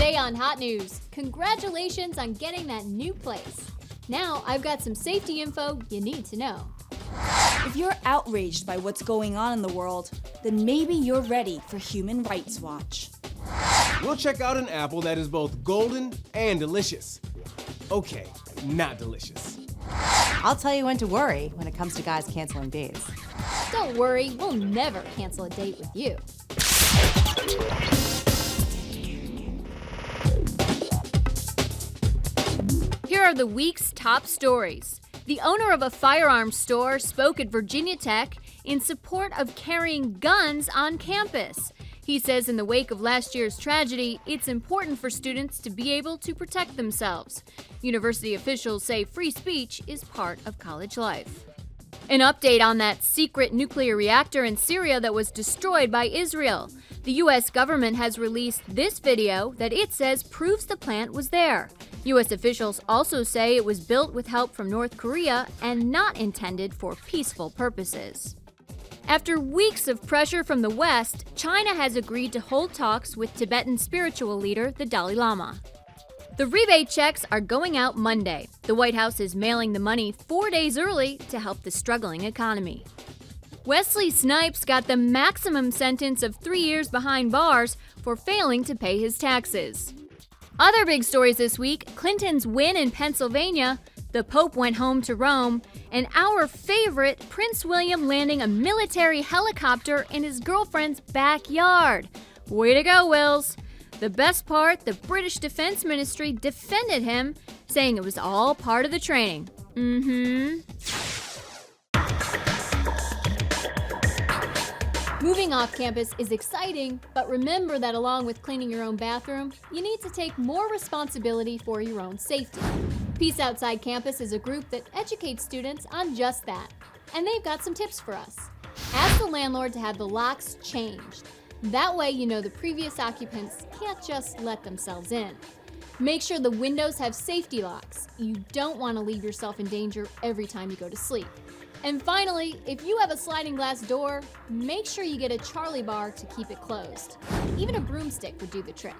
Today on Hot News, congratulations on getting that new place. Now I've got some safety info you need to know. If you're outraged by what's going on in the world, then maybe you're ready for Human Rights Watch. We'll check out an apple that is both golden and delicious. Okay, not delicious. I'll tell you when to worry when it comes to guys canceling dates. Don't worry, we'll never cancel a date with you. Here are the week's top stories. The owner of a firearms store spoke at Virginia Tech in support of carrying guns on campus. He says in the wake of last year's tragedy, it's important for students to be able to protect themselves. University officials say free speech is part of college life. An update on that secret nuclear reactor in Syria that was destroyed by Israel. The U.S. government has released this video that it says proves the plant was there. U.S. officials also say it was built with help from North Korea and not intended for peaceful purposes. After weeks of pressure from the West, China has agreed to hold talks with Tibetan spiritual leader the Dalai Lama. The rebate checks are going out Monday. The White House is mailing the money 4 days early to help the struggling economy. Wesley Snipes got the maximum sentence of 3 years behind bars for failing to pay his taxes. Other big stories this week: Clinton's win in Pennsylvania, the Pope went home to Rome, and our favorite, Prince William landing a military helicopter in his girlfriend's backyard. Way to go, Wills. The best part, the British Defense Ministry defended him, saying it was all part of the training. Moving off campus is exciting, but remember that along with cleaning your own bathroom, you need to take more responsibility for your own safety. Peace Outside Campus is a group that educates students on just that, and they've got some tips for us. Ask the landlord to have the locks changed. That way you know the previous occupants can't just let themselves in. Make sure the windows have safety locks. You don't want to leave yourself in danger every time you go to sleep. And finally, if you have a sliding glass door, make sure you get a Charlie bar to keep it closed. Even a broomstick would do the trick.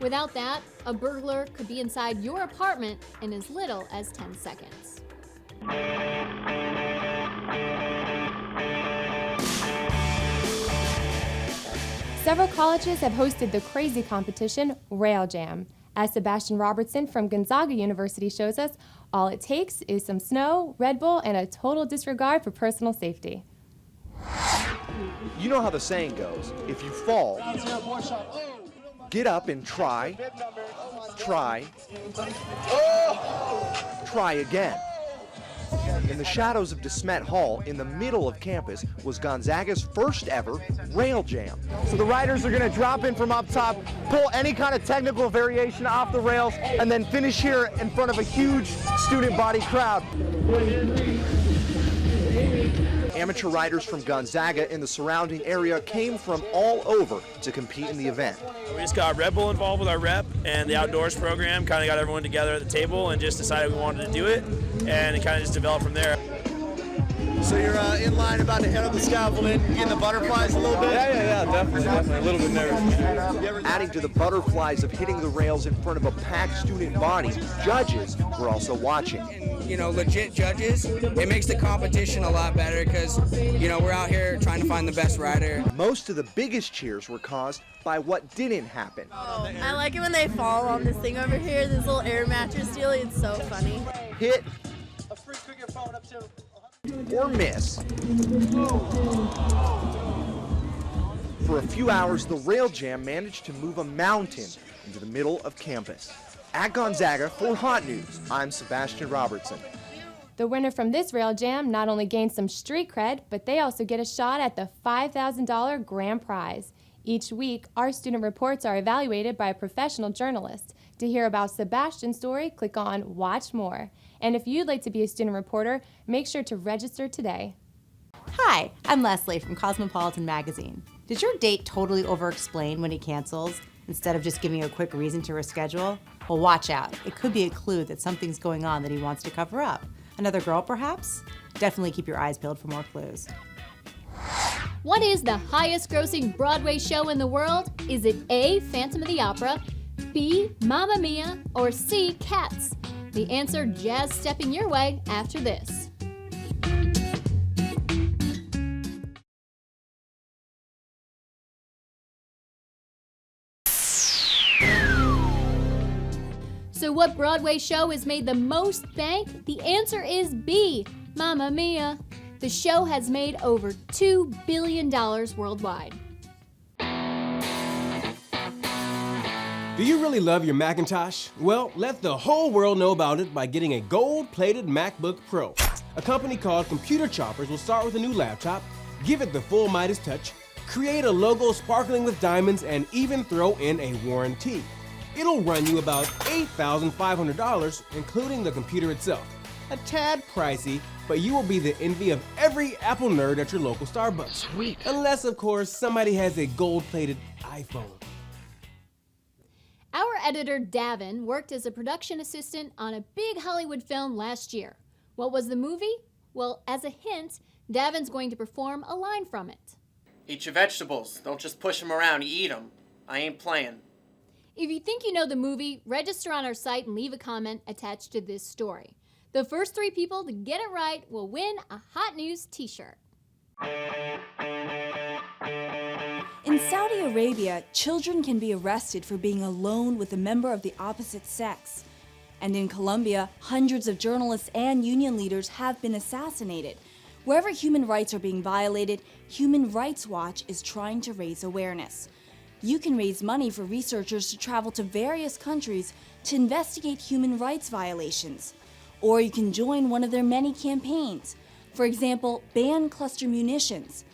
Without that, a burglar could be inside your apartment in as little as 10 seconds. Several colleges have hosted the crazy competition, Rail Jam. As Sebastian Robertson from Gonzaga University shows us, all it takes is some snow, Red Bull, and a total disregard for personal safety. You know how the saying goes, if you fall, get up and try again. In the shadows of DeSmet Hall, in the middle of campus, was Gonzaga's first ever Rail Jam. So the riders are going to drop in from up top, pull any kind of technical variation off the rails, and then finish here in front of a huge student body crowd. Amateur riders from Gonzaga and the surrounding area came from all over to compete in the event. We just got Red Bull involved with our rep, and the outdoors program kind of got everyone together at the table and just decided we wanted to do it, and it kind of just developed from there. So you're in line, about to head up the scaffolding, getting the butterflies a little bit? Yeah, definitely. A little bit nervous. Adding to the butterflies of hitting the rails in front of a packed student body, judges were also watching. You know, legit judges, it makes the competition a lot better because, you know, we're out here trying to find the best rider. Most of the biggest cheers were caused by what didn't happen. I like it when they fall on this thing over here, this little air mattress deal. It's so funny. Hit or miss. For a few hours, the Rail Jam managed to move a mountain into the middle of campus. At Gonzaga, for Hot News, I'm Sebastian Robertson. The winner from this Rail Jam not only gains some street cred, but they also get a shot at the $5,000 grand prize. Each week, our student reports are evaluated by a professional journalist. To hear about Sebastian's story, click on Watch More. And if you'd like to be a student reporter, make sure to register today. Hi, I'm Leslie from Cosmopolitan Magazine. Did your date totally over-explain when he cancels, instead of just giving you a quick reason to reschedule? Well, watch out. It could be a clue that something's going on that he wants to cover up. Another girl, perhaps? Definitely keep your eyes peeled for more clues. What is the highest grossing Broadway show in the world? Is it A, Phantom of the Opera, B. Mamma Mia, or C. Cats? The answer jazz stepping your way after this. So what Broadway show has made the most bank? The answer is B. Mamma Mia. The show has made over $2 billion worldwide. Do you really love your Macintosh? Well, let the whole world know about it by getting a gold-plated MacBook Pro. A company called Computer Choppers will start with a new laptop, give it the full Midas touch, create a logo sparkling with diamonds, and even throw in a warranty. It'll run you about $8,500, including the computer itself. A tad pricey, but you will be the envy of every Apple nerd at your local Starbucks. Sweet. Unless, of course, somebody has a gold-plated iPhone. Our editor, Davin, worked as a production assistant on a big Hollywood film last year. What was the movie? Well, as a hint, Davin's going to perform a line from it. Eat your vegetables. Don't just push them around, you eat them. I ain't playing. If you think you know the movie, register on our site and leave a comment attached to this story. The first 3 people to get it right will win a Hot News t-shirt. In Saudi Arabia, children can be arrested for being alone with a member of the opposite sex. And in Colombia, hundreds of journalists and union leaders have been assassinated. Wherever human rights are being violated, Human Rights Watch is trying to raise awareness. You can raise money for researchers to travel to various countries to investigate human rights violations. Or you can join one of their many campaigns. For example, ban cluster munitions.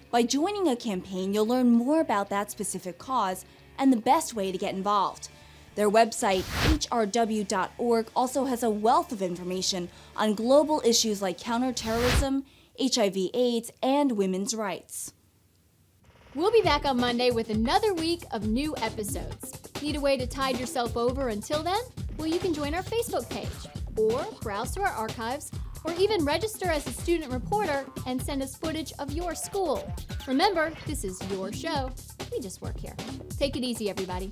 By joining a campaign, you'll learn more about that specific cause and the best way to get involved. Their website, hrw.org, also has a wealth of information on global issues like counterterrorism, HIV/AIDS, and women's rights. We'll be back on Monday with another week of new episodes. Need a way to tide yourself over until then? Well, you can join our Facebook page, or browse through our archives, or even register as a student reporter and send us footage of your school. Remember, this is your show. We just work here. Take it easy, everybody.